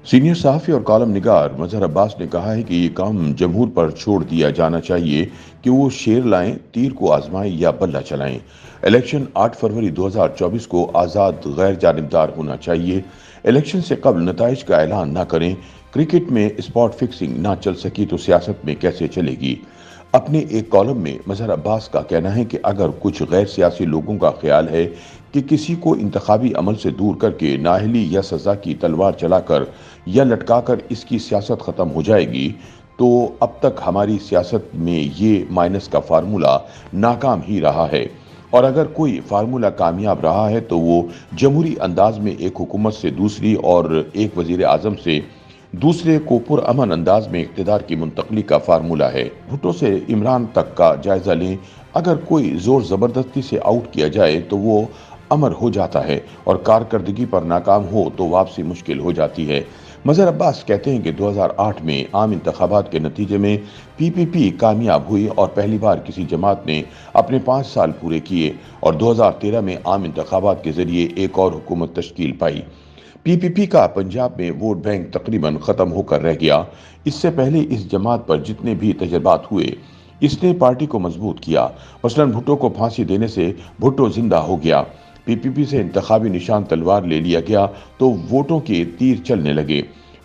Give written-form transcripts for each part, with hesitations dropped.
Senior صحافی اور column نگار مظہر عباس نے کہا ہے کہ یہ کام جمہور پر چھوڑ دیا جانا چاہیے کہ وہ شیر لائیں، تیر کو آزمائیں یا بلہ چلائیں۔ الیکشن 8 فروری 2024 کو آزاد غیر جانبدار ہونا چاہیے۔ الیکشن سے قبل نتائج کا اعلان نہ کریں۔ کرکٹ میں اسپاٹ فکسنگ نہ چل سکی تو سیاست میں کیسے چلے گی؟ اپنے ایک کالم میں مظہر عباس کا کہنا ہے کہ اگر کچھ غیر سیاسی لوگوں کا خیال ہے کہ کسی کو انتخابی عمل سے دور کر کے نااہلی یا سزا کی تلوار چلا کر یا لٹکا کر اس کی سیاست ختم ہو جائے گی، تو اب تک ہماری سیاست میں یہ مائنس کا فارمولا ناکام ہی رہا ہے۔ اور اگر کوئی فارمولا کامیاب رہا ہے تو وہ جمہوری انداز میں ایک حکومت سے دوسری اور ایک وزیر اعظم سے دوسرے کو پرامن انداز میں اقتدار کی منتقلی کا فارمولا ہے۔ بھٹو سے عمران تک کا جائزہ لیں، اگر کوئی زور زبردستی سے آؤٹ کیا جائے تو وہ امر ہو جاتا ہے اور کارکردگی پر ناکام ہو تو واپسی مشکل ہو جاتی ہے۔ مظہر عباس کہتے ہیں کہ 2008 میں عام انتخابات کے نتیجے میں پی پی کامیاب ہوئی اور پہلی بار کسی جماعت نے اپنے 5 سال پورے کیے اور 2013 میں عام انتخابات کے ذریعے ایک اور حکومت تشکیل پائی۔ پی کا پنجاب میں ووٹ بینک تقریباً ختم ہو کر رہ گیا۔ اس سے پہلے اس جماعت پر جتنے بھی تجربات ہوئے، اس نے پارٹی کو مضبوط کیا۔ مثلاً بھٹو کو پھانسی دینے سے بھٹو زندہ ہو گیا۔ پی سے انتخابی نشان تلوار لے لیا گیا تو ووٹوں کے تیر چلنے لگے۔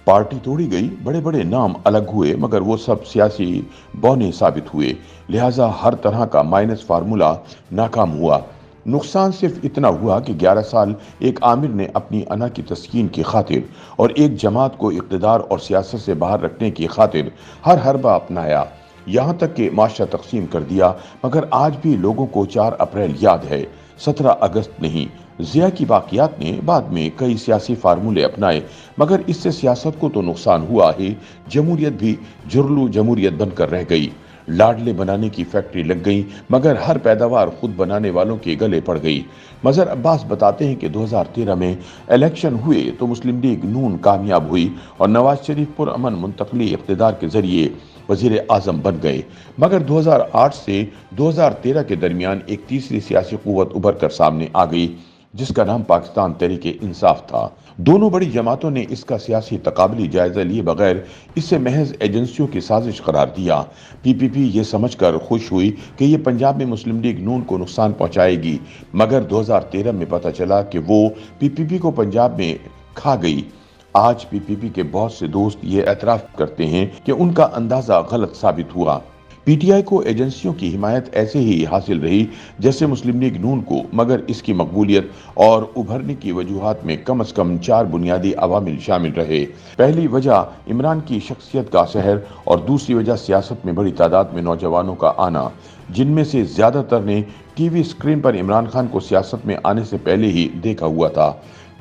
پارٹی توڑی گئی، بڑے بڑے نام الگ ہوئے مگر وہ سب سیاسی بونے ثابت ہوئے، لہٰذا ہر طرح کا مائنس فارمولا ناکام ہوا۔ نقصان صرف اتنا ہوا کہ 11 سال ایک آمر نے اپنی انا کی تسکین کی خاطر اور ایک جماعت کو اقتدار اور سیاست سے باہر رکھنے کی خاطر ہر حربہ اپنایا، یہاں تک کہ معاشرہ تقسیم کر دیا، مگر آج بھی لوگوں کو 4 اپریل یاد ہے، 17 اگست نہیں۔ ضیاء کی باقیات نے بعد میں کئی سیاسی فارمولے اپنائے مگر اس سے سیاست کو تو نقصان ہوا ہی، جمہوریت بھی جھرلو جمہوریت بن کر رہ گئی۔ لاڈلے بنانے کی فیکٹری لگ گئی مگر ہر پیداوار خود بنانے والوں کے گلے پڑ گئی۔ مظہر عباس بتاتے ہیں کہ 2013 میں الیکشن ہوئے تو مسلم لیگ نون کامیاب ہوئی اور نواز شریف پرامن منتقلی اقتدار کے ذریعے وزیر اعظم بن گئے، مگر 2008 سے 2013 کے درمیان ایک تیسری سیاسی قوت ابھر کر سامنے آ گئی جس کا نام پاکستان تحریک انصاف تھا۔ دونوں بڑی جماعتوں نے اس کا سیاسی تقابلی جائزہ لیے بغیر اسے محض ایجنسیوں کی سازش قرار دیا۔ پی یہ سمجھ کر خوش ہوئی کہ یہ پنجاب میں مسلم لیگ نون کو نقصان پہنچائے گی، مگر 2013 میں پتہ چلا کہ وہ پی کو پنجاب میں کھا گئی۔ آج پی کے بہت سے دوست یہ اعتراف کرتے ہیں کہ ان کا اندازہ غلط ثابت ہوا۔ پی ٹی آئی کو ایجنسیوں کی حمایت ایسے ہی حاصل رہی جیسے مسلم لیگ نون کو، مگر اس کی مقبولیت اور ابھرنے کی وجوہات میں کم از کم 4 بنیادی عوامل شامل رہے۔ پہلی وجہ عمران کی شخصیت کا سحر اور دوسری وجہ سیاست میں بڑی تعداد میں نوجوانوں کا آنا، جن میں سے زیادہ تر نے ٹی وی اسکرین پر عمران خان کو سیاست میں آنے سے پہلے ہی دیکھا ہوا تھا۔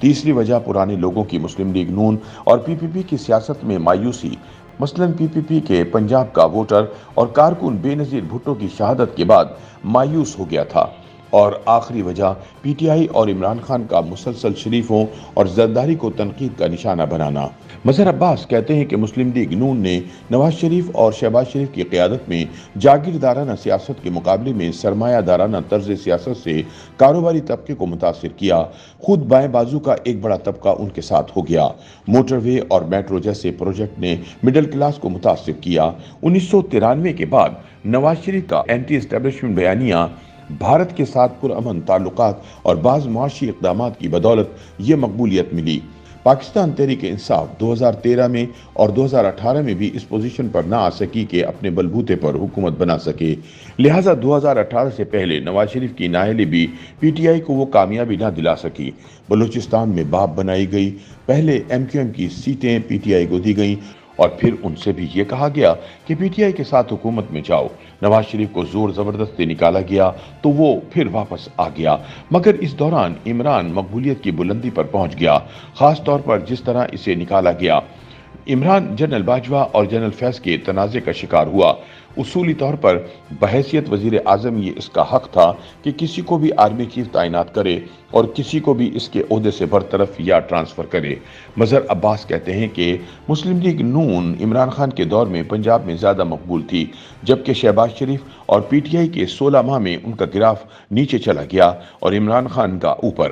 تیسری وجہ پرانے لوگوں کی مسلم لیگ نون اور پی کی سیاست میں مایوسی، مثلاً پی کے پنجاب کا ووٹر اور کارکن بے نظیر بھٹو کی شہادت کے بعد مایوس ہو گیا تھا۔ اور آخری وجہ پی ٹی آئی اور عمران خان کا مسلسل شریفوں اور زرداری کو تنقید کا نشانہ بنانا۔ مظہر عباس کہتے ہیں کہ مسلم لیگ نون نے نواز شریف اور شہباز شریف کی قیادت میں جاگیردارانہ سیاست کے مقابلے میں سرمایہ دارانہ طرز سیاست سے کاروباری طبقے کو متاثر کیا۔ خود بائیں بازو کا ایک بڑا طبقہ ان کے ساتھ ہو گیا۔ موٹر وے اور میٹرو جیسے پروجیکٹ نے مڈل کلاس کو متاثر کیا۔ 1993 کے بعد نواز شریف کا اینٹی اسٹیبلشمنٹ بیانیہ، بھارت کے ساتھ پرامن تعلقات اور بعض معاشی اقدامات کی بدولت یہ مقبولیت ملی۔ پاکستان تحریک انصاف 2013 میں اور 2018 میں بھی اس پوزیشن پر نہ آ سکی کہ اپنے بلبوتے پر حکومت بنا سکے، لہٰذا 2018 سے پہلے نواز شریف کی نااہلی بھی پی ٹی آئی کو وہ کامیابی نہ دلا سکی۔ بلوچستان میں باپ بنائی گئی، پہلے ایم کیو ایم کی سیٹیں پی ٹی آئی کو دی گئیں اور پھر ان سے بھی یہ کہا گیا کہ پی ٹی آئی کے ساتھ حکومت میں جاؤ۔ نواز شریف کو زور زبردستی نکالا گیا تو وہ پھر واپس آ گیا، مگر اس دوران عمران مقبولیت کی بلندی پر پہنچ گیا، خاص طور پر جس طرح اسے نکالا گیا۔ عمران جنرل باجوہ اور جنرل فیض کے تنازع کا شکار ہوا۔ اصولی طور پر بحیثیت وزیر اعظم یہ اس کا حق تھا کہ کسی کو بھی آرمی چیف تعینات کرے اور کسی کو بھی اس کے عہدے سے برطرف یا ٹرانسفر کرے۔ مظہر عباس کہتے ہیں کہ مسلم لیگ نون عمران خان کے دور میں پنجاب میں زیادہ مقبول تھی، جبکہ شہباز شریف اور پی ٹی آئی کے 16 ماہ میں ان کا گراف نیچے چلا گیا اور عمران خان کا اوپر۔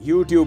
YouTube